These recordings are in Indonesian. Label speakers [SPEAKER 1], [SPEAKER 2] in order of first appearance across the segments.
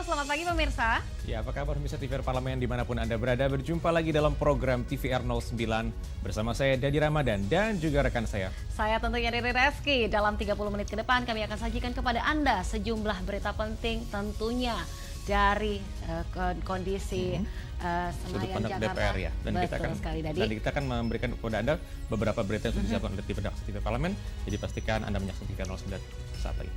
[SPEAKER 1] Halo, selamat pagi pemirsa.
[SPEAKER 2] Ya, apa kabar pemirsa TVR Parlemen dimanapun Anda berada? Berjumpa lagi dalam program TVR 09 bersama saya Dadi Ramadan dan juga rekan saya.
[SPEAKER 1] Saya tentunya Riri Reski. Dalam 30 menit ke depan kami akan sajikan kepada Anda sejumlah berita penting tentunya dari kondisi Senayan Jakarta.
[SPEAKER 2] DPR ya. Dan kita akan memberikan kepada Anda beberapa berita yang sudah disiapkan oleh redaksi TVR Parlemen. Jadi pastikan Anda menyaksikan TVR 09 saat lagi.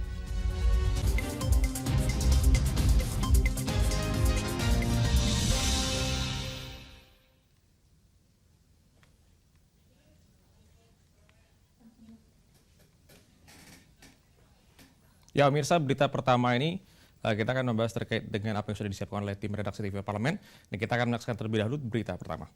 [SPEAKER 2] Ya, pemirsa, berita pertama ini kita akan membahas terkait dengan apa yang sudah disiapkan oleh tim redaksi TV Parlemen. Dan kita akan menyaksikan terlebih dahulu berita pertama.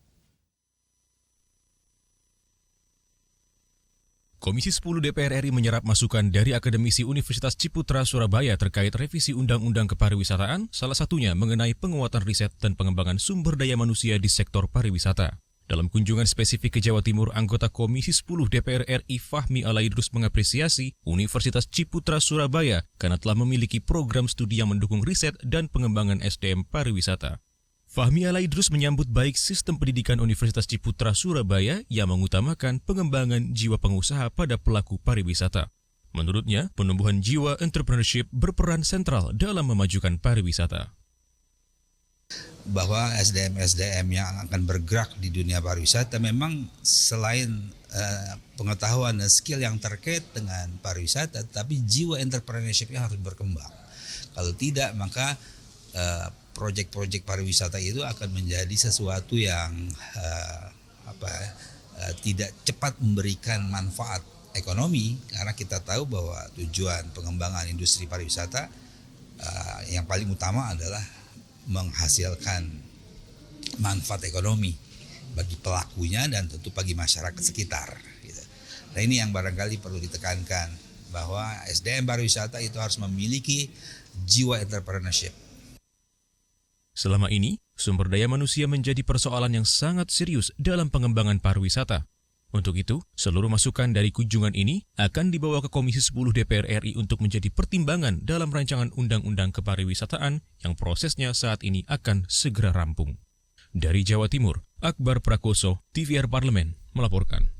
[SPEAKER 3] Komisi 10 DPR RI menyerap masukan dari akademisi Universitas Ciputra Surabaya terkait revisi Undang-Undang Kepariwisataan, salah satunya mengenai penguatan riset dan pengembangan sumber daya manusia di sektor pariwisata. Dalam kunjungan spesifik ke Jawa Timur, anggota Komisi 10 DPR RI Fahmi Alaidrus mengapresiasi Universitas Ciputra Surabaya karena telah memiliki program studi yang mendukung riset dan pengembangan SDM pariwisata. Fahmi Alaidrus menyambut baik sistem pendidikan Universitas Ciputra Surabaya yang mengutamakan pengembangan jiwa pengusaha pada pelaku pariwisata. Menurutnya, penumbuhan jiwa entrepreneurship berperan sentral dalam memajukan pariwisata.
[SPEAKER 4] Bahwa SDM-SDM yang akan bergerak di dunia pariwisata memang selain pengetahuan dan skill yang terkait dengan pariwisata, tapi jiwa entrepreneurship-nya harus berkembang. Kalau tidak, maka proyek-proyek pariwisata itu akan menjadi sesuatu yang tidak cepat memberikan manfaat ekonomi, karena kita tahu bahwa tujuan pengembangan industri pariwisata yang paling utama adalah menghasilkan manfaat ekonomi bagi pelakunya dan tentu bagi masyarakat sekitar. Gitu. Nah, ini yang barangkali perlu ditekankan, bahwa SDM pariwisata itu harus memiliki jiwa entrepreneurship.
[SPEAKER 3] Selama ini, sumber daya manusia menjadi persoalan yang sangat serius dalam pengembangan pariwisata. Untuk itu, seluruh masukan dari kunjungan ini akan dibawa ke Komisi 10 DPR RI untuk menjadi pertimbangan dalam rancangan Undang-Undang Kepariwisataan yang prosesnya saat ini akan segera rampung. Dari Jawa Timur, Akbar Prakoso, TVR Parlemen, melaporkan.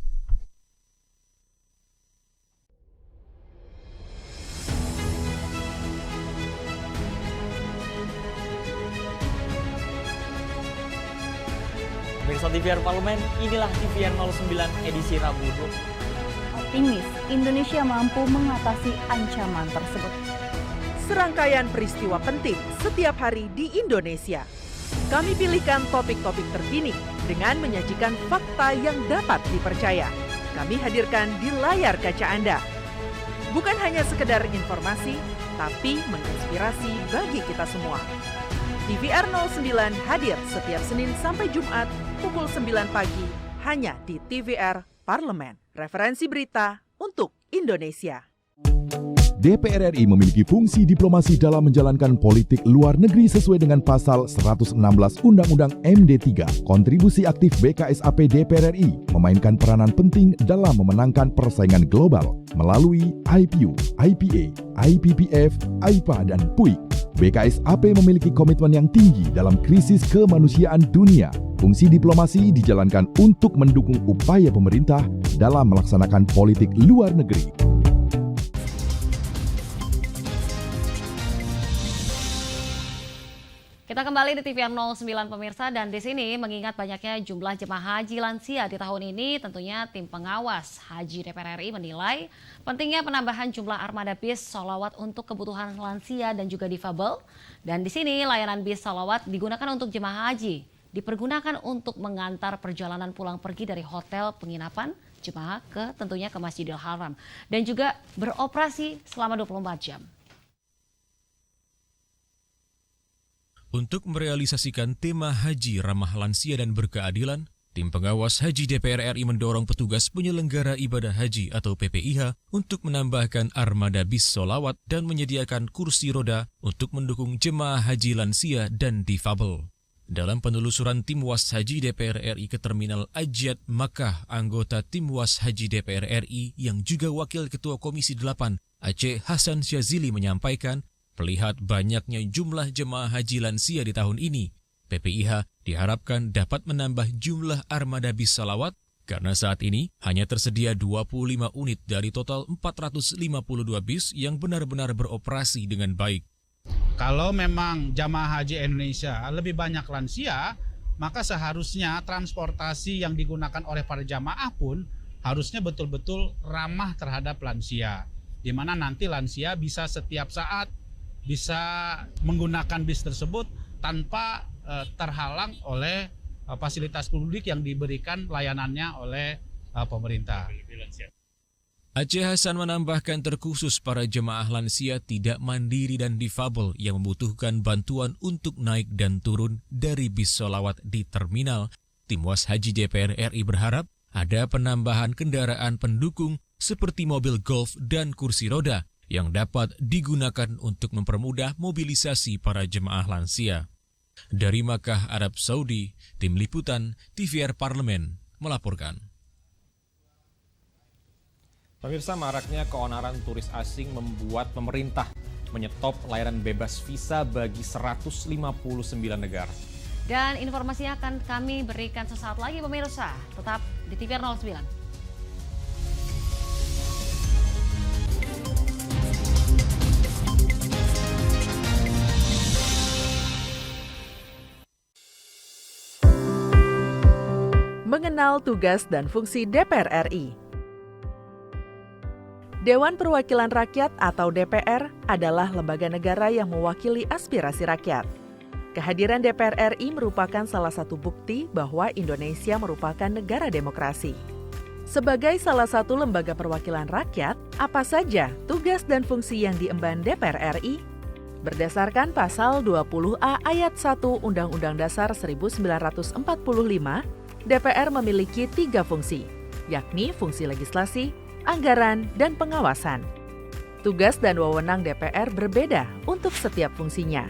[SPEAKER 5] Pemirsa TVR Parlemen, inilah TVR 09 edisi Rabu.
[SPEAKER 6] Optimis, Indonesia mampu mengatasi ancaman tersebut.
[SPEAKER 7] Serangkaian peristiwa penting setiap hari di Indonesia. Kami pilihkan topik-topik terkini dengan menyajikan fakta yang dapat dipercaya. Kami hadirkan di layar kaca Anda. Bukan hanya sekedar informasi, tapi menginspirasi bagi kita semua. TVR 09 hadir setiap Senin sampai Jumat pukul 9 pagi hanya di TVR Parlemen. Referensi berita untuk Indonesia.
[SPEAKER 8] DPR RI memiliki fungsi diplomasi dalam menjalankan politik luar negeri sesuai dengan pasal 116 Undang-Undang MD3. Kontribusi aktif BKSAP DPR RI memainkan peranan penting dalam memenangkan persaingan global melalui IPU, IPA, IPPF, AIPA, dan PUIK. BKSAP memiliki komitmen yang tinggi dalam krisis kemanusiaan dunia. Fungsi diplomasi dijalankan untuk mendukung upaya pemerintah dalam melaksanakan politik luar negeri.
[SPEAKER 1] Kita kembali di TVR 09 pemirsa, dan di sini mengingat banyaknya jumlah jemaah haji lansia di tahun ini, tentunya tim pengawas Haji DPR RI menilai pentingnya penambahan jumlah armada bis sholawat untuk kebutuhan lansia dan juga difabel. Dan di sini layanan bis sholawat digunakan untuk jemaah haji, dipergunakan untuk mengantar perjalanan pulang pergi dari hotel penginapan jemaah tentunya ke Masjidil Haram, dan juga beroperasi selama 24 jam.
[SPEAKER 3] Untuk merealisasikan tema haji ramah lansia dan berkeadilan, tim pengawas Haji DPR RI mendorong petugas penyelenggara ibadah haji atau PPIH untuk menambahkan armada bis sholawat dan menyediakan kursi roda untuk mendukung jemaah haji lansia dan difabel. Dalam penelusuran tim Was Haji DPR RI ke Terminal Ajiat Makkah, anggota tim Was Haji DPR RI yang juga Wakil Ketua Komisi 8, Aceh Hasan Syazili menyampaikan, Melihat banyaknya jumlah jemaah haji lansia di tahun ini, PPIH diharapkan dapat menambah jumlah armada bis salawat karena saat ini hanya tersedia 25 unit dari total 452 bis yang benar-benar beroperasi dengan baik.
[SPEAKER 9] Kalau memang jamaah haji Indonesia lebih banyak lansia, maka seharusnya transportasi yang digunakan oleh para jamaah pun harusnya betul-betul ramah terhadap lansia. Di mana nanti lansia bisa setiap saat bisa menggunakan bis tersebut tanpa terhalang oleh fasilitas publik yang diberikan layanannya oleh pemerintah.
[SPEAKER 3] Aceh Hasan menambahkan terkhusus para jemaah lansia tidak mandiri dan difabel yang membutuhkan bantuan untuk naik dan turun dari bis sholawat di terminal. Tim Was Haji DPR RI berharap ada penambahan kendaraan pendukung seperti mobil golf dan kursi roda yang dapat digunakan untuk mempermudah mobilisasi para jemaah lansia. Dari Makkah, Arab Saudi, Tim Liputan TVR Parlemen melaporkan.
[SPEAKER 2] Pemirsa, maraknya keonaran turis asing membuat pemerintah menyetop layanan bebas visa bagi 159 negara.
[SPEAKER 1] Dan informasinya akan kami berikan sesaat lagi pemirsa. Tetap di TVR 09.
[SPEAKER 7] Mengenal tugas dan fungsi DPR RI. Dewan Perwakilan Rakyat atau DPR adalah lembaga negara yang mewakili aspirasi rakyat. Kehadiran DPR RI merupakan salah satu bukti bahwa Indonesia merupakan negara demokrasi. Sebagai salah satu lembaga perwakilan rakyat, apa saja tugas dan fungsi yang diemban DPR RI? Berdasarkan pasal 20A ayat 1 Undang-Undang Dasar 1945, DPR memiliki 3 fungsi, yakni fungsi legislasi, anggaran, dan pengawasan. Tugas dan wewenang DPR berbeda untuk setiap fungsinya.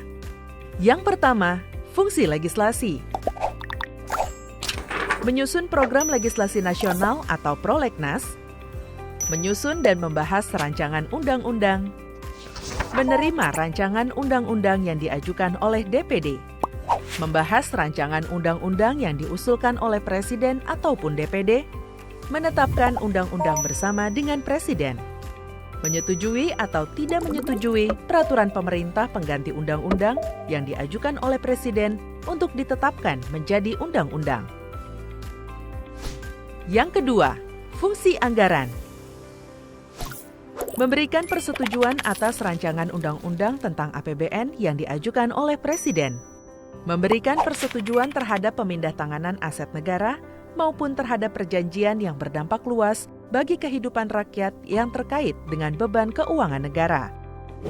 [SPEAKER 7] Yang pertama, fungsi legislasi. Menyusun program legislasi nasional atau prolegnas, menyusun dan membahas rancangan undang-undang, menerima rancangan undang-undang yang diajukan oleh DPD, membahas rancangan undang-undang yang diusulkan oleh Presiden ataupun DPD, menetapkan undang-undang bersama dengan Presiden, menyetujui atau tidak menyetujui peraturan pemerintah pengganti undang-undang yang diajukan oleh Presiden untuk ditetapkan menjadi undang-undang. Yang kedua, fungsi anggaran. Memberikan persetujuan atas rancangan undang-undang tentang APBN yang diajukan oleh Presiden. Memberikan persetujuan terhadap pemindahantanganan aset negara maupun terhadap perjanjian yang berdampak luas bagi kehidupan rakyat yang terkait dengan beban keuangan negara.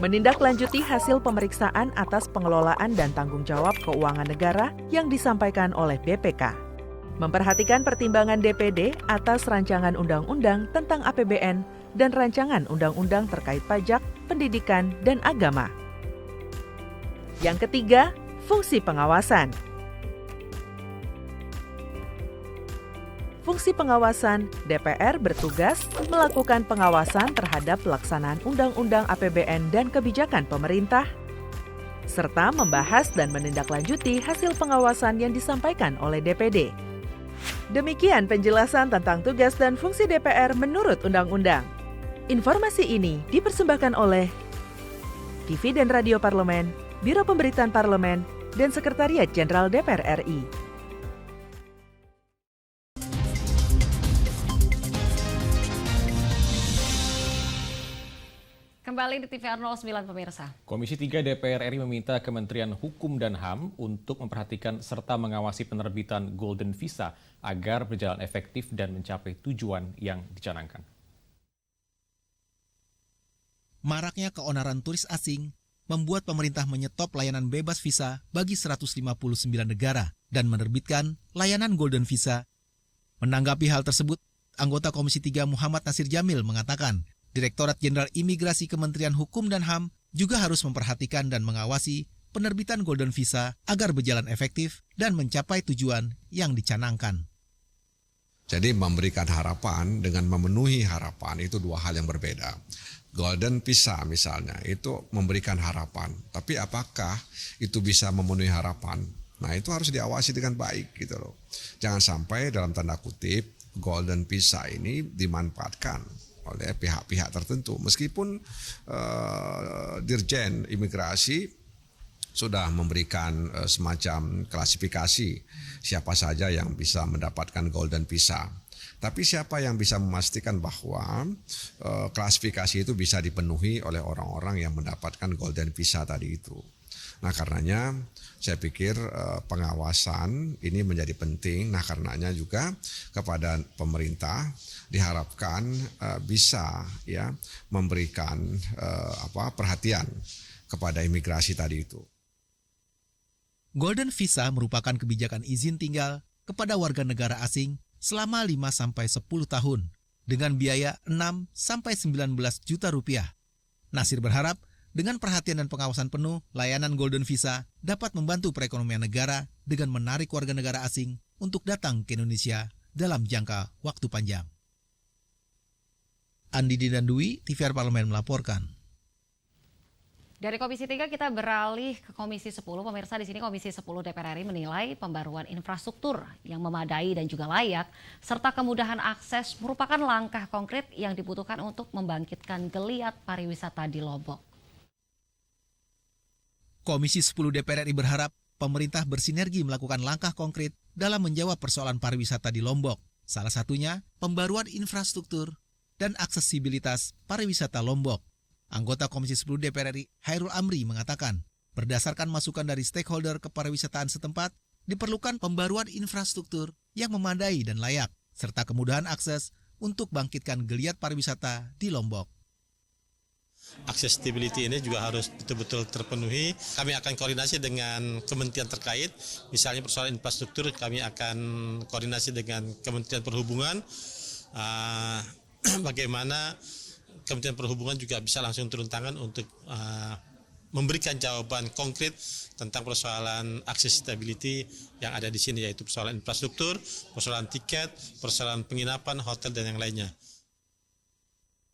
[SPEAKER 7] Menindaklanjuti hasil pemeriksaan atas pengelolaan dan tanggung jawab keuangan negara yang disampaikan oleh BPK. Memperhatikan pertimbangan DPD atas rancangan undang-undang tentang APBN dan rancangan undang-undang terkait pajak, pendidikan, dan agama. Yang ketiga, fungsi pengawasan. Fungsi pengawasan, DPR bertugas melakukan pengawasan terhadap pelaksanaan Undang-Undang APBN dan kebijakan pemerintah, serta membahas dan menindaklanjuti hasil pengawasan yang disampaikan oleh DPD. Demikian penjelasan tentang tugas dan fungsi DPR menurut Undang-Undang. Informasi ini dipersembahkan oleh TV dan Radio Parlemen, Biro Pemberitaan Parlemen, dan Sekretariat Jenderal DPR RI.
[SPEAKER 1] Kembali di TVR 09 pemirsa.
[SPEAKER 2] Komisi 3 DPR RI meminta Kementerian Hukum dan HAM untuk memperhatikan serta mengawasi penerbitan Golden Visa agar berjalan efektif dan mencapai tujuan yang dicanangkan.
[SPEAKER 10] Maraknya keonaran turis asing membuat pemerintah menyetop layanan bebas visa bagi 159 negara dan menerbitkan layanan Golden Visa. Menanggapi hal tersebut, anggota Komisi 3 Muhammad Nasir Jamil mengatakan, Direktorat Jenderal Imigrasi Kementerian Hukum dan HAM juga harus memperhatikan dan mengawasi penerbitan Golden Visa agar berjalan efektif dan mencapai tujuan yang dicanangkan.
[SPEAKER 11] Jadi memberikan harapan dengan memenuhi harapan itu dua hal yang berbeda. Golden Visa misalnya itu memberikan harapan, tapi apakah itu bisa memenuhi harapan? Nah itu harus diawasi dengan baik gitu loh. Jangan sampai dalam tanda kutip Golden Visa ini dimanfaatkan oleh pihak-pihak tertentu. Meskipun Dirjen Imigrasi sudah memberikan semacam klasifikasi siapa saja yang bisa mendapatkan Golden Visa. Tapi siapa yang bisa memastikan bahwa klasifikasi itu bisa dipenuhi oleh orang-orang yang mendapatkan Golden Visa tadi itu. Nah karenanya saya pikir pengawasan ini menjadi penting. Nah karenanya juga kepada pemerintah diharapkan bisa ya memberikan perhatian kepada imigrasi tadi itu.
[SPEAKER 10] Golden Visa merupakan kebijakan izin tinggal kepada warga negara asing selama 5-10 tahun dengan biaya 6-19 juta rupiah. Nasir berharap dengan perhatian dan pengawasan penuh, layanan Golden Visa dapat membantu perekonomian negara dengan menarik warga negara asing untuk datang ke Indonesia dalam jangka waktu panjang. Andi Didandui, TVR Parlemen melaporkan.
[SPEAKER 1] Dari Komisi 3 kita beralih ke Komisi 10. Pemirsa, di sini Komisi 10 DPR RI menilai pembaruan infrastruktur yang memadai dan juga layak serta kemudahan akses merupakan langkah konkret yang dibutuhkan untuk membangkitkan geliat pariwisata di Lombok.
[SPEAKER 10] Komisi 10 DPR RI berharap pemerintah bersinergi melakukan langkah konkret dalam menjawab persoalan pariwisata di Lombok. Salah satunya pembaruan infrastruktur dan aksesibilitas pariwisata Lombok. Anggota Komisi 10 DPR RI Hairul Amri mengatakan, berdasarkan masukan dari stakeholder kepariwisataan setempat, diperlukan pembaruan infrastruktur yang memadai dan layak, serta kemudahan akses untuk bangkitkan geliat pariwisata di Lombok.
[SPEAKER 12] Accessibility ini juga harus betul-betul terpenuhi. Kami akan koordinasi dengan kementerian terkait, misalnya persoalan infrastruktur, kami akan koordinasi dengan Kementerian Perhubungan, bagaimana Kementerian Perhubungan juga bisa langsung turun tangan untuk memberikan jawaban konkret tentang persoalan accessibility yang ada di sini, yaitu persoalan infrastruktur, persoalan tiket, persoalan penginapan, hotel, dan yang lainnya.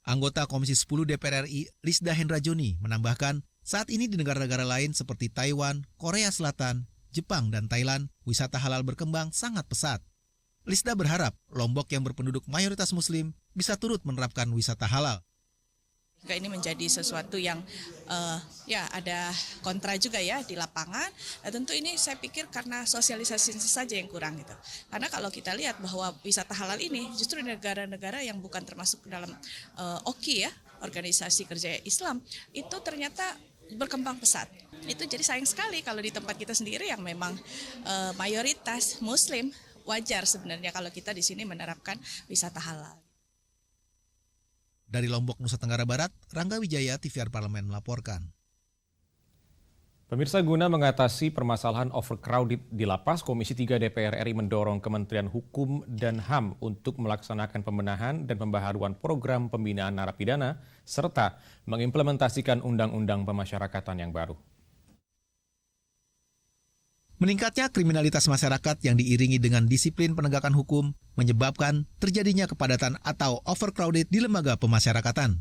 [SPEAKER 10] Anggota Komisi 10 DPR RI Lisda Hendrajoni menambahkan, saat ini di negara-negara lain seperti Taiwan, Korea Selatan, Jepang, dan Thailand, wisata halal berkembang sangat pesat. Lisda berharap Lombok yang berpenduduk mayoritas Muslim bisa turut menerapkan wisata halal.
[SPEAKER 13] Ini menjadi sesuatu yang ada kontra juga ya di lapangan. Nah, tentu ini saya pikir karena sosialisasi saja yang kurang gitu. Karena kalau kita lihat bahwa wisata halal ini justru negara-negara yang bukan termasuk dalam OKI ya, Organisasi Kerja Islam, itu ternyata berkembang pesat. Itu jadi sayang sekali kalau di tempat kita sendiri yang memang mayoritas Muslim, wajar sebenarnya kalau kita di sini menerapkan wisata halal.
[SPEAKER 10] Dari Lombok, Nusa Tenggara Barat, Rangga Wijaya, TVR Parlemen melaporkan.
[SPEAKER 2] Pemirsa, guna mengatasi permasalahan overcrowded di lapas, Komisi 3 DPR RI mendorong Kementerian Hukum dan HAM untuk melaksanakan pembenahan dan pembaharuan program pembinaan narapidana serta mengimplementasikan undang-undang pemasyarakatan yang baru.
[SPEAKER 10] Meningkatnya kriminalitas masyarakat yang diiringi dengan disiplin penegakan hukum menyebabkan terjadinya kepadatan atau overcrowded di lembaga pemasyarakatan.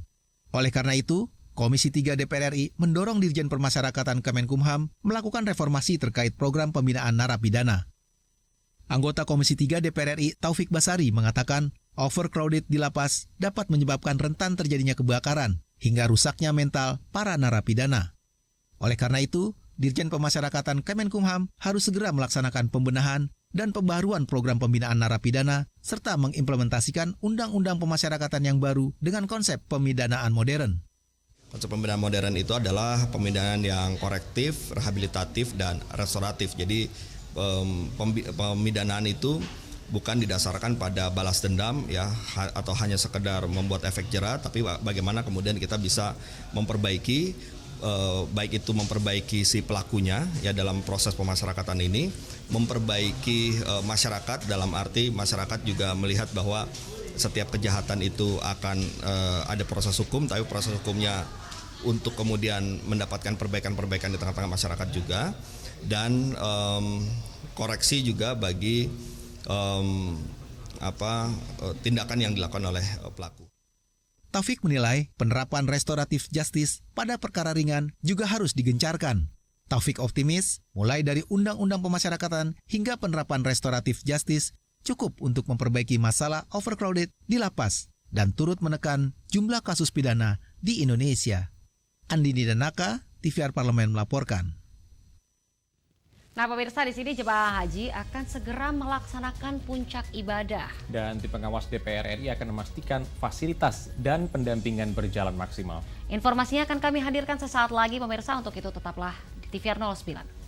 [SPEAKER 10] Oleh karena itu, Komisi 3 DPR RI mendorong Dirjen Permasyarakatan Kemenkumham melakukan reformasi terkait program pembinaan narapidana. Anggota Komisi 3 DPR RI Taufik Basari mengatakan, overcrowded di lapas dapat menyebabkan rentan terjadinya kebakaran hingga rusaknya mental para narapidana. Oleh karena itu, Dirjen Pemasyarakatan Kemenkumham harus segera melaksanakan pembenahan dan pembaruan program pembinaan narapidana serta mengimplementasikan undang-undang pemasyarakatan yang baru dengan konsep pemidanaan modern.
[SPEAKER 14] Konsep pembinaan modern itu adalah pembinaan yang korektif, rehabilitatif, dan restoratif. Jadi pemidanaan itu bukan didasarkan pada balas dendam ya atau hanya sekedar membuat efek jera, tapi bagaimana kemudian kita bisa memperbaiki baik itu memperbaiki si pelakunya ya dalam proses pemasyarakatan ini, memperbaiki masyarakat dalam arti masyarakat juga melihat bahwa setiap kejahatan itu akan ada proses hukum, tapi proses hukumnya untuk kemudian mendapatkan perbaikan-perbaikan di tengah-tengah masyarakat juga, dan koreksi juga bagi tindakan yang dilakukan oleh pelaku.
[SPEAKER 10] Taufik menilai penerapan restoratif justice pada perkara ringan juga harus digencarkan. Taufik optimis, mulai dari undang-undang pemasyarakatan hingga penerapan restoratif justice cukup untuk memperbaiki masalah overcrowded di lapas dan turut menekan jumlah kasus pidana di Indonesia. Andini Danaka, TVR Parlemen melaporkan.
[SPEAKER 1] Nah pemirsa, di sini jemaah haji akan segera melaksanakan puncak ibadah.
[SPEAKER 2] Dan tim pengawas DPR RI akan memastikan fasilitas dan pendampingan berjalan maksimal.
[SPEAKER 1] Informasinya akan kami hadirkan sesaat lagi pemirsa, untuk itu tetaplah di TVR 09.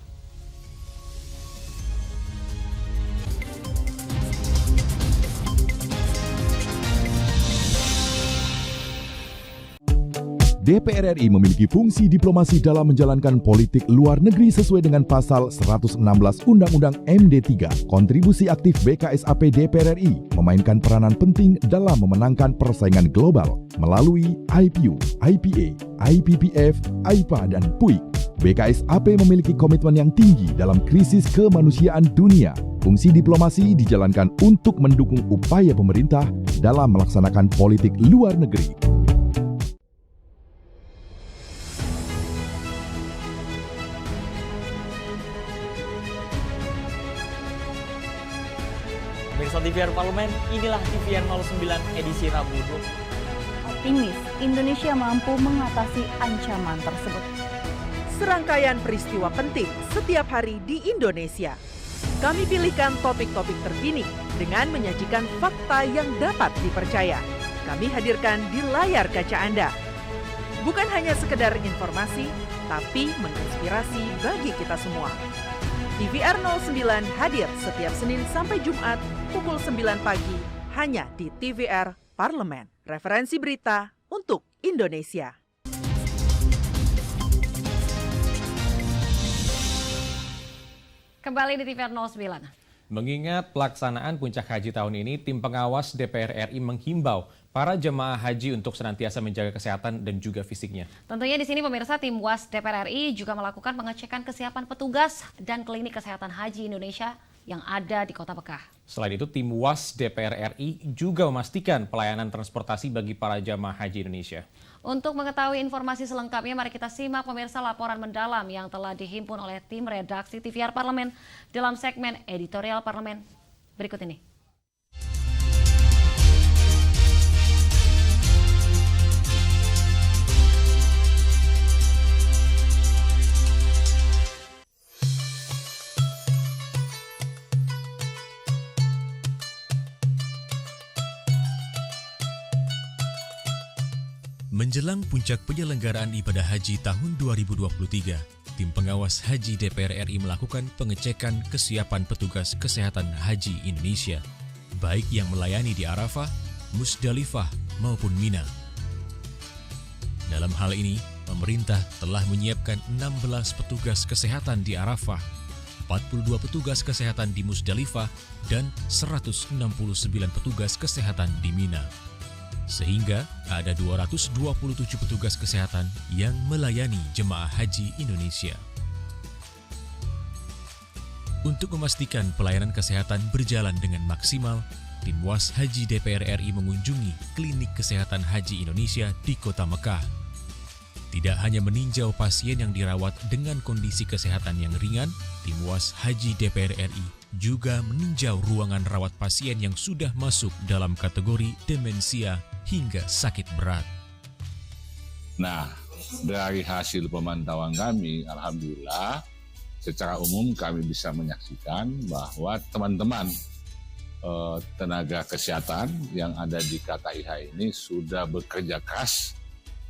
[SPEAKER 8] DPR RI memiliki fungsi diplomasi dalam menjalankan politik luar negeri sesuai dengan pasal 116 Undang-Undang MD3. Kontribusi aktif BKSAP DPR RI memainkan peranan penting dalam memenangkan persaingan global melalui IPU, IPA, IPPF, IPA, dan PUIK. BKSAP memiliki komitmen yang tinggi dalam krisis kemanusiaan dunia. Fungsi diplomasi dijalankan untuk mendukung upaya pemerintah dalam melaksanakan politik luar negeri.
[SPEAKER 5] Pemirsa TVR Parlemen, inilah TVR 09 edisi Rabu.
[SPEAKER 6] Optimis, Indonesia mampu mengatasi ancaman tersebut.
[SPEAKER 7] Serangkaian peristiwa penting setiap hari di Indonesia. Kami pilihkan topik-topik terkini dengan menyajikan fakta yang dapat dipercaya. Kami hadirkan di layar kaca Anda. Bukan hanya sekedar informasi, tapi menginspirasi bagi kita semua. TVR 09 hadir setiap Senin sampai Jumat pukul 9 pagi hanya di TVR Parlemen. Referensi berita untuk Indonesia.
[SPEAKER 1] Kembali di TVR 09.
[SPEAKER 2] Mengingat pelaksanaan puncak haji tahun ini, tim pengawas DPR RI menghimbau para jemaah haji untuk senantiasa menjaga kesehatan dan juga fisiknya.
[SPEAKER 1] Tentunya di sini pemirsa, tim WAS DPR RI juga melakukan pengecekan kesiapan petugas dan klinik kesehatan haji Indonesia yang ada di Kota Mekah.
[SPEAKER 2] Selain itu, tim WAS DPR RI juga memastikan pelayanan transportasi bagi para jemaah haji Indonesia.
[SPEAKER 1] Untuk mengetahui informasi selengkapnya, mari kita simak pemirsa laporan mendalam yang telah dihimpun oleh tim redaksi TVR Parlemen dalam segmen editorial Parlemen berikut ini.
[SPEAKER 3] Menjelang puncak penyelenggaraan ibadah haji tahun 2023, tim pengawas haji DPR RI melakukan pengecekan kesiapan petugas kesehatan haji Indonesia, baik yang melayani di Arafah, Musdalifah maupun Mina. Dalam hal ini, pemerintah telah menyiapkan 16 petugas kesehatan di Arafah, 42 petugas kesehatan di Musdalifah, dan 169 petugas kesehatan di Mina. Sehingga ada 227 petugas kesehatan yang melayani jemaah haji Indonesia. Untuk memastikan pelayanan kesehatan berjalan dengan maksimal, tim WAS Haji DPR RI mengunjungi klinik kesehatan haji Indonesia di Kota Mekah. Tidak hanya meninjau pasien yang dirawat dengan kondisi kesehatan yang ringan, tim WAS Haji DPR RI juga meninjau ruangan rawat pasien yang sudah masuk dalam kategori demensia hingga sakit berat.
[SPEAKER 15] Nah, dari hasil pemantauan kami, alhamdulillah, secara umum kami bisa menyaksikan bahwa teman-teman tenaga kesehatan yang ada di KKIH ini sudah bekerja keras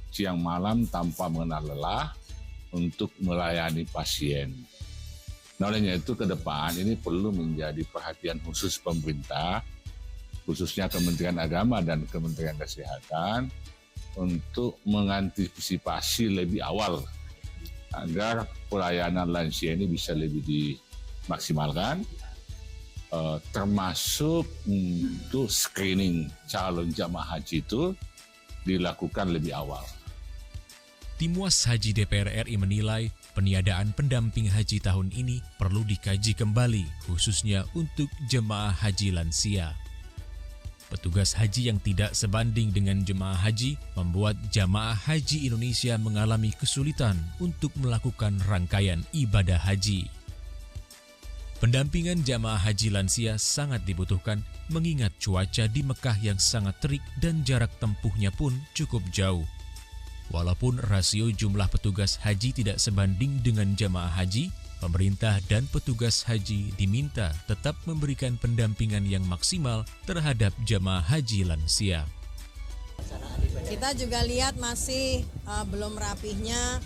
[SPEAKER 15] siang malam tanpa mengenal lelah untuk melayani pasien. Nah, olehnya itu ke depan ini perlu menjadi perhatian khusus pemerintah, khususnya Kementerian Agama dan Kementerian Kesehatan, untuk mengantisipasi lebih awal agar pelayanan lansia ini bisa lebih dimaksimalkan, termasuk untuk screening calon jamaah haji itu dilakukan lebih awal.
[SPEAKER 3] Tim WAS Haji DPR RI menilai peniadaan pendamping haji tahun ini perlu dikaji kembali, khususnya untuk jemaah haji lansia. Petugas haji yang tidak sebanding dengan jemaah haji membuat jamaah haji Indonesia mengalami kesulitan untuk melakukan rangkaian ibadah haji. Pendampingan jamaah haji lansia sangat dibutuhkan mengingat cuaca di Mekah yang sangat terik dan jarak tempuhnya pun cukup jauh. Walaupun rasio jumlah petugas haji tidak sebanding dengan jamaah haji, pemerintah dan petugas haji diminta tetap memberikan pendampingan yang maksimal terhadap jamaah haji lansia.
[SPEAKER 16] Kita juga lihat masih belum rapihnya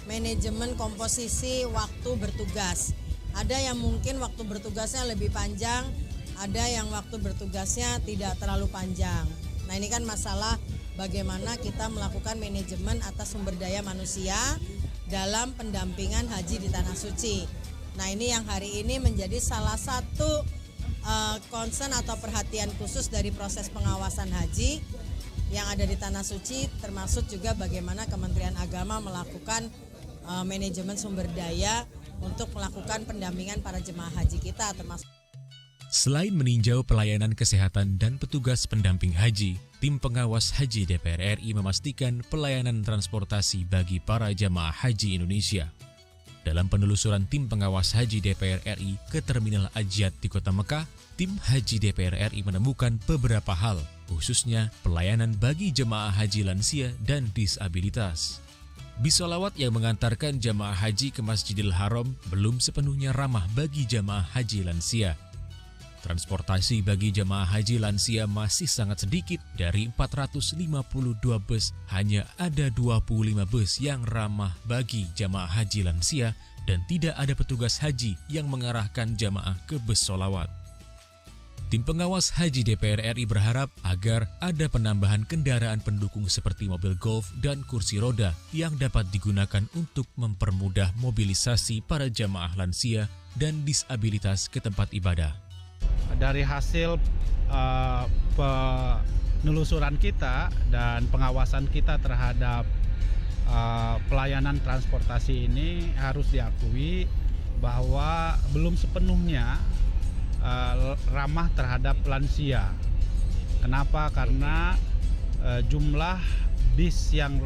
[SPEAKER 16] manajemen komposisi waktu bertugas. Ada yang mungkin waktu bertugasnya lebih panjang, ada yang waktu bertugasnya tidak terlalu panjang. Nah, ini kan masalah bagaimana kita melakukan manajemen atas sumber daya manusia dalam pendampingan haji di Tanah Suci. Nah, ini yang hari ini menjadi salah satu concern atau perhatian khusus dari proses pengawasan haji yang ada di Tanah Suci, termasuk juga bagaimana Kementerian Agama melakukan manajemen sumber daya untuk melakukan pendampingan para jemaah haji kita termasuk.
[SPEAKER 3] Selain meninjau pelayanan kesehatan dan petugas pendamping haji, tim pengawas haji DPR RI memastikan pelayanan transportasi bagi para jamaah haji Indonesia. Dalam penelusuran tim pengawas haji DPR RI ke Terminal Ajiat di Kota Mekah, tim haji DPR RI menemukan beberapa hal, khususnya pelayanan bagi jemaah haji lansia dan disabilitas. Bis sholawat yang mengantarkan jamaah haji ke Masjidil Haram belum sepenuhnya ramah bagi jamaah haji lansia. Transportasi bagi jamaah haji lansia masih sangat sedikit. Dari 452 bus, hanya ada 25 bus yang ramah bagi jamaah haji lansia dan tidak ada petugas haji yang mengarahkan jamaah ke bus sholawat. Tim pengawas haji DPR RI berharap agar ada penambahan kendaraan pendukung seperti mobil golf dan kursi roda yang dapat digunakan untuk mempermudah mobilisasi para jamaah lansia dan disabilitas ke tempat ibadah.
[SPEAKER 9] Dari hasil penelusuran kita dan pengawasan kita terhadap pelayanan transportasi ini harus diakui bahwa belum sepenuhnya ramah terhadap lansia. Kenapa? Karena jumlah bis yang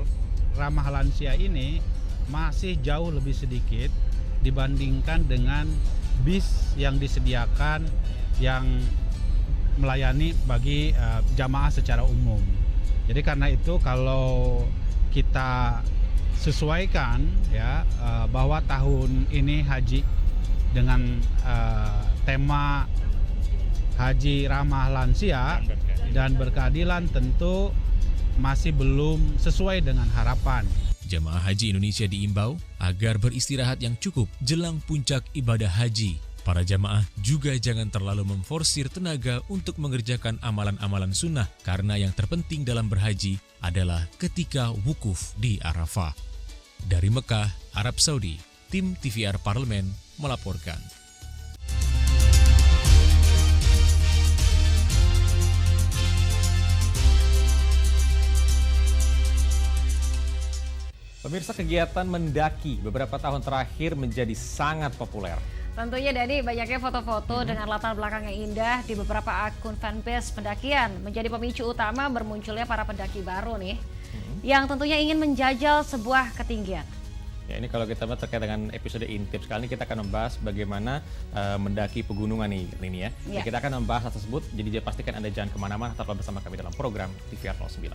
[SPEAKER 9] ramah lansia ini masih jauh lebih sedikit dibandingkan dengan bis yang disediakan yang melayani bagi jamaah secara umum. Jadi karena itu kalau kita sesuaikan ya bahwa tahun ini haji dengan tema haji ramah lansia dan berkeadilan tentu masih belum sesuai dengan harapan.
[SPEAKER 3] Jamaah haji Indonesia diimbau agar beristirahat yang cukup jelang puncak ibadah haji. Para jamaah juga jangan terlalu memforsir tenaga untuk mengerjakan amalan-amalan sunnah karena yang terpenting dalam berhaji adalah ketika wukuf di Arafah. Dari Mekah, Arab Saudi, tim TVR Parlemen melaporkan.
[SPEAKER 2] Pemirsa, kegiatan mendaki beberapa tahun terakhir menjadi sangat populer.
[SPEAKER 1] Tentunya Dani, banyaknya foto-foto dengan latar belakang yang indah di beberapa akun fanbase pendakian menjadi pemicu utama bermunculnya para pendaki baru nih, yang tentunya ingin menjajal sebuah ketinggian.
[SPEAKER 2] Ya, ini kalau kita terkait dengan episode Intip kali ini kita akan membahas bagaimana mendaki pegunungan ini ya. Ya. Kita akan membahas hal tersebut, jadi pastikan Anda jangan kemana-mana, tetaplah bersama kami dalam program TVR 09.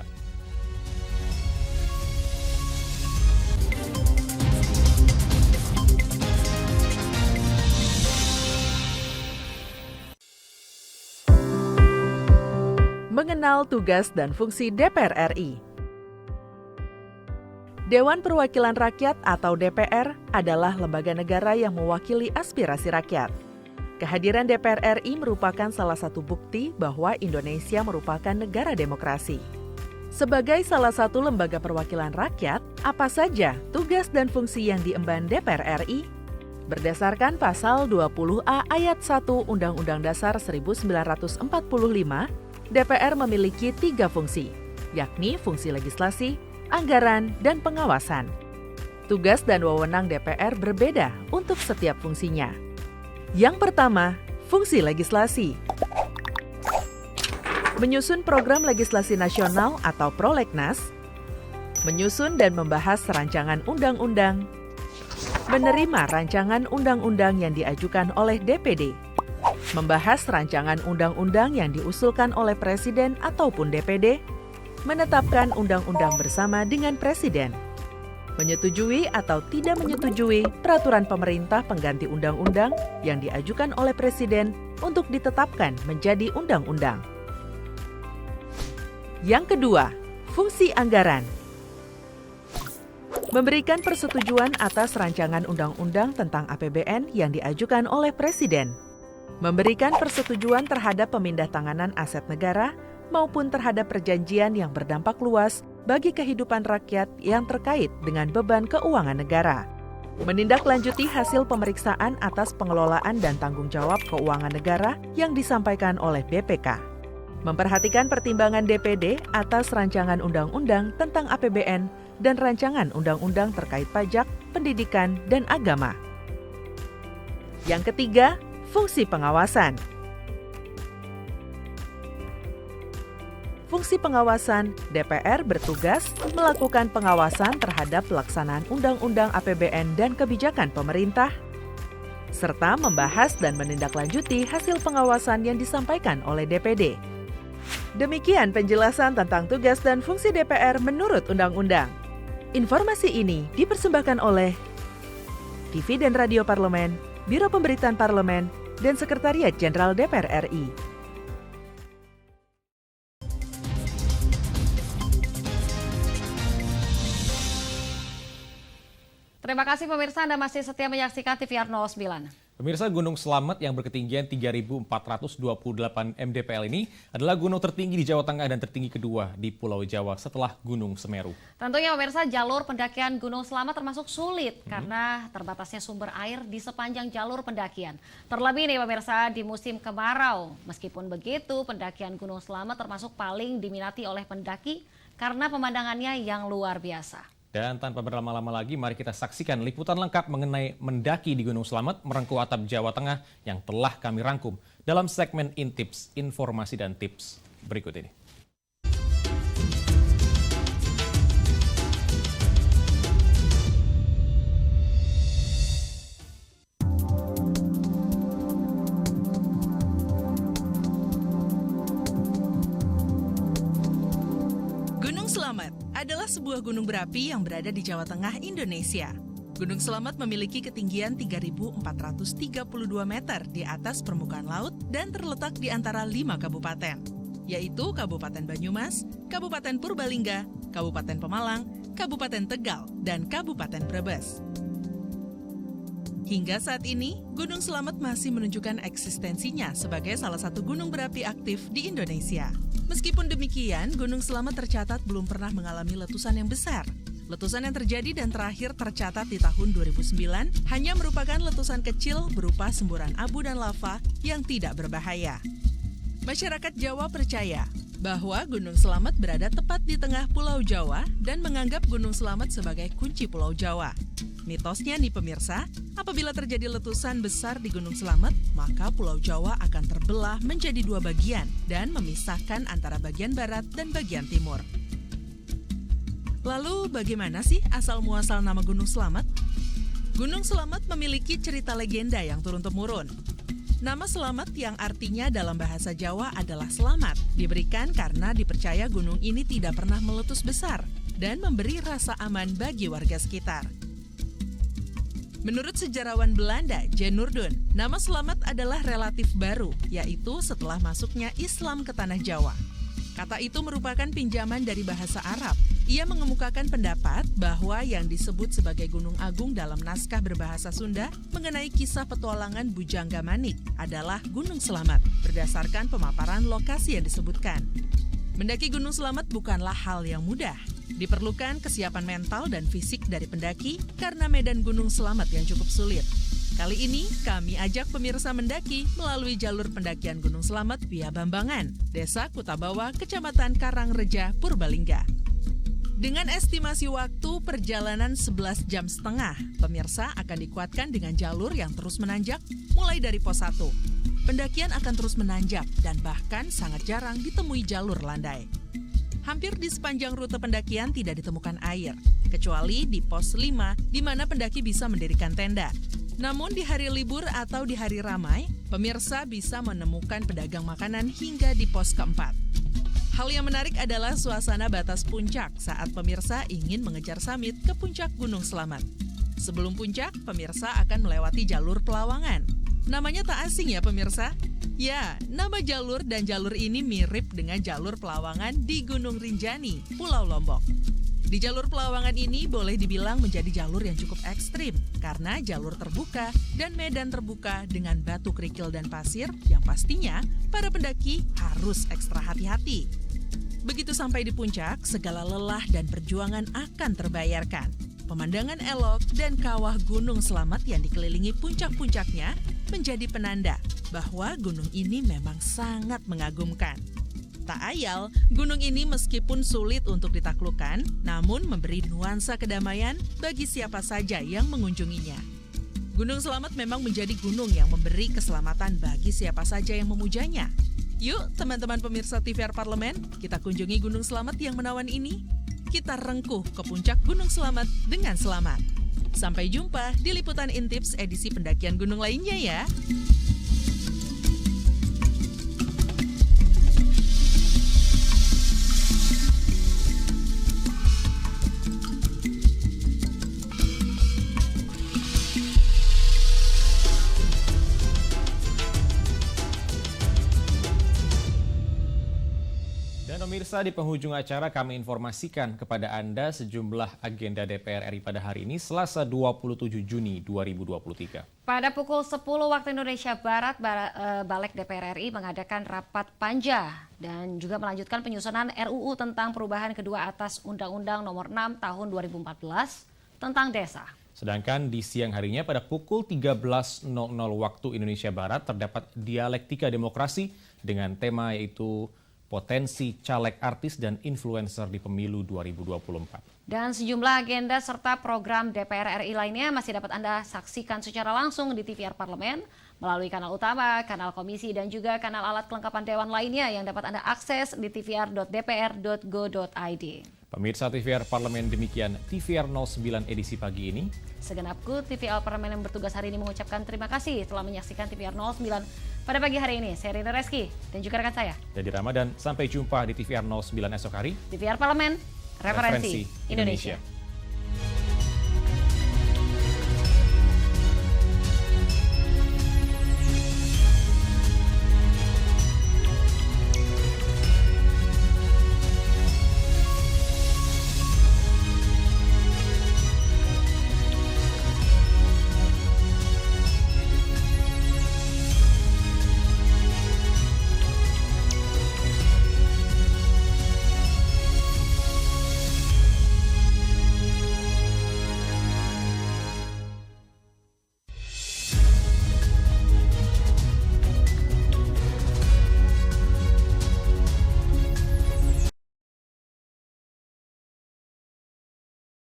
[SPEAKER 7] Mengenal tugas dan fungsi DPR RI. Dewan Perwakilan Rakyat atau DPR adalah lembaga negara yang mewakili aspirasi rakyat. Kehadiran DPR RI merupakan salah satu bukti bahwa Indonesia merupakan negara demokrasi. Sebagai salah satu lembaga perwakilan rakyat, apa saja tugas dan fungsi yang diemban DPR RI? Berdasarkan pasal 20A ayat 1 Undang-Undang Dasar 1945, DPR memiliki 3 fungsi, yakni fungsi legislasi, anggaran, dan pengawasan. Tugas dan wewenang DPR berbeda untuk setiap fungsinya. Yang pertama, fungsi legislasi. menyusun program legislasi nasional atau prolegnas, menyusun dan membahas rancangan undang-undang, menerima rancangan undang-undang yang diajukan oleh DPD, membahas rancangan undang-undang yang diusulkan oleh Presiden ataupun DPD, menetapkan undang-undang bersama dengan Presiden, menyetujui atau tidak menyetujui peraturan pemerintah pengganti undang-undang yang diajukan oleh Presiden untuk ditetapkan menjadi undang-undang. Yang kedua, fungsi anggaran. Memberikan persetujuan atas rancangan undang-undang tentang APBN yang diajukan oleh Presiden. Memberikan persetujuan terhadap pemindahntanganan aset negara maupun terhadap perjanjian yang berdampak luas bagi kehidupan rakyat yang terkait dengan beban keuangan negara. Menindaklanjuti hasil pemeriksaan atas pengelolaan dan tanggung jawab keuangan negara yang disampaikan oleh BPK. Memperhatikan pertimbangan DPD atas rancangan undang-undang tentang APBN dan rancangan undang-undang terkait pajak, pendidikan, dan agama. Yang ketiga, fungsi pengawasan. Fungsi pengawasan, DPR bertugas melakukan pengawasan terhadap pelaksanaan undang-undang APBN dan kebijakan pemerintah, serta membahas dan menindaklanjuti hasil pengawasan yang disampaikan oleh DPD. Demikian penjelasan tentang tugas dan fungsi DPR menurut undang-undang. Informasi ini dipersembahkan oleh TV dan Radio Parlemen, Biro Pemberitaan Parlemen, dan Sekretariat Jenderal DPR RI.
[SPEAKER 1] Terima kasih pemirsa, Anda masih setia menyaksikan TVR 09.
[SPEAKER 2] Pemirsa, Gunung Slamet yang berketinggian 3.428 mdpl ini adalah gunung tertinggi di Jawa Tengah dan tertinggi kedua di Pulau Jawa setelah Gunung Semeru.
[SPEAKER 1] Tentunya pemirsa, jalur pendakian Gunung Slamet termasuk sulit karena terbatasnya sumber air di sepanjang jalur pendakian. Terlebih nih pemirsa di musim kemarau. Meskipun begitu, pendakian Gunung Slamet termasuk paling diminati oleh pendaki karena pemandangannya yang luar biasa.
[SPEAKER 2] Dan tanpa berlama-lama lagi, mari kita saksikan liputan lengkap mengenai mendaki di Gunung Slamet, Merengku Atap Jawa Tengah yang telah kami rangkum dalam segmen Intips, Informasi dan Tips berikut ini.
[SPEAKER 17] Gunung Slamet adalah sebuah gunung berapi yang berada di Jawa Tengah, Indonesia. Gunung Slamet memiliki ketinggian 3.432 meter di atas permukaan laut dan terletak di antara 5 kabupaten, yaitu Kabupaten Banyumas, Kabupaten Purbalingga, Kabupaten Pemalang, Kabupaten Tegal, dan Kabupaten Brebes. Hingga saat ini, Gunung Slamet masih menunjukkan eksistensinya sebagai salah satu gunung berapi aktif di Indonesia. Meskipun demikian, Gunung Slamet tercatat belum pernah mengalami letusan yang besar. Letusan yang terjadi dan terakhir tercatat di tahun 2009 hanya merupakan letusan kecil berupa semburan abu dan lava yang tidak berbahaya. Masyarakat Jawa percaya bahwa Gunung Slamet berada tepat di tengah Pulau Jawa dan menganggap Gunung Slamet sebagai kunci Pulau Jawa. Mitosnya nih pemirsa, apabila terjadi letusan besar di Gunung Slamet, maka Pulau Jawa akan terbelah menjadi 2 bagian dan memisahkan antara bagian barat dan bagian timur. Lalu bagaimana sih asal-muasal nama Gunung Slamet? Gunung Slamet memiliki cerita legenda yang turun-temurun. Nama Slamet yang artinya dalam bahasa Jawa adalah selamat, diberikan karena dipercaya gunung ini tidak pernah meletus besar dan memberi rasa aman bagi warga sekitar. Menurut sejarawan Belanda, Jan Nurdun, nama Slamet adalah relatif baru, yaitu setelah masuknya Islam ke tanah Jawa. Kata itu merupakan pinjaman dari bahasa Arab. Ia mengemukakan pendapat bahwa yang disebut sebagai Gunung Agung dalam naskah berbahasa Sunda mengenai kisah petualangan Bujangga Manik adalah Gunung Slamet, berdasarkan pemaparan lokasi yang disebutkan. Mendaki Gunung Slamet bukanlah hal yang mudah. Diperlukan kesiapan mental dan fisik dari pendaki karena medan Gunung Slamet yang cukup sulit. Kali ini kami ajak pemirsa mendaki melalui jalur pendakian Gunung Slamet via Bambangan, Desa Kutabawa, Kecamatan Karangreja, Purbalingga. Dengan estimasi waktu perjalanan 11,5 jam, pemirsa akan dikuatkan dengan jalur yang terus menanjak mulai dari pos 1. pendakian akan terus menanjak dan bahkan sangat jarang ditemui jalur landai. Hampir di sepanjang rute pendakian tidak ditemukan air, kecuali di pos 5 di mana pendaki bisa mendirikan tenda. Namun di hari libur atau di hari ramai, pemirsa bisa menemukan pedagang makanan hingga di pos keempat. Hal yang menarik adalah suasana batas puncak saat pemirsa ingin mengejar summit ke puncak Gunung Slamet. Sebelum puncak, pemirsa akan melewati jalur Pelawangan. Namanya tak asing ya pemirsa? Ya, nama jalur dan jalur ini mirip dengan jalur Pelawangan di Gunung Rinjani, Pulau Lombok. Di jalur Pelawangan ini boleh dibilang menjadi jalur yang cukup ekstrim karena jalur terbuka dan medan terbuka dengan batu kerikil dan pasir yang pastinya para pendaki harus ekstra hati-hati. Begitu sampai di puncak, segala lelah dan perjuangan akan terbayarkan. Pemandangan elok dan kawah Gunung Slamet yang dikelilingi puncak-puncaknya menjadi penanda bahwa gunung ini memang sangat mengagumkan. Tak ayal, gunung ini meskipun sulit untuk ditaklukkan, namun memberi nuansa kedamaian bagi siapa saja yang mengunjunginya. Gunung Slamet memang menjadi gunung yang memberi keselamatan bagi siapa saja yang memujanya. Yuk teman-teman pemirsa TVR Parlemen, kita kunjungi Gunung Slamet yang menawan ini. Kita rengkuh ke puncak Gunung Slamet dengan selamat. Sampai jumpa di Liputan Intips edisi pendakian gunung lainnya ya.
[SPEAKER 2] Pemirsa, di penghujung acara kami informasikan kepada Anda sejumlah agenda DPR RI pada hari ini, Selasa 27 Juni 2023.
[SPEAKER 1] Pada pukul 10 waktu Indonesia Barat, Balik DPR RI mengadakan rapat panja dan juga melanjutkan penyusunan RUU tentang perubahan kedua atas Undang-Undang Nomor 6 Tahun 2014 tentang desa.
[SPEAKER 2] Sedangkan di siang harinya pada pukul 13.00 waktu Indonesia Barat terdapat dialektika demokrasi dengan tema yaitu potensi caleg artis dan influencer di pemilu 2024.
[SPEAKER 1] Dan sejumlah agenda serta program DPR RI lainnya masih dapat Anda saksikan secara langsung di TVR Parlemen melalui kanal utama, kanal komisi, dan juga kanal alat kelengkapan dewan lainnya yang dapat Anda akses di tvr.dpr.go.id.
[SPEAKER 2] Pemirsa TVR Parlemen, demikian TVR 09 edisi pagi ini.
[SPEAKER 1] Segenap kru TVR Parlemen yang bertugas hari ini mengucapkan terima kasih telah menyaksikan TVR 09 pada pagi hari ini. Saya Rina Reski dan juga rekan saya
[SPEAKER 2] Jadi Ramadan. Sampai jumpa di TVR 09 esok hari.
[SPEAKER 1] TVR Parlemen, referensi Indonesia.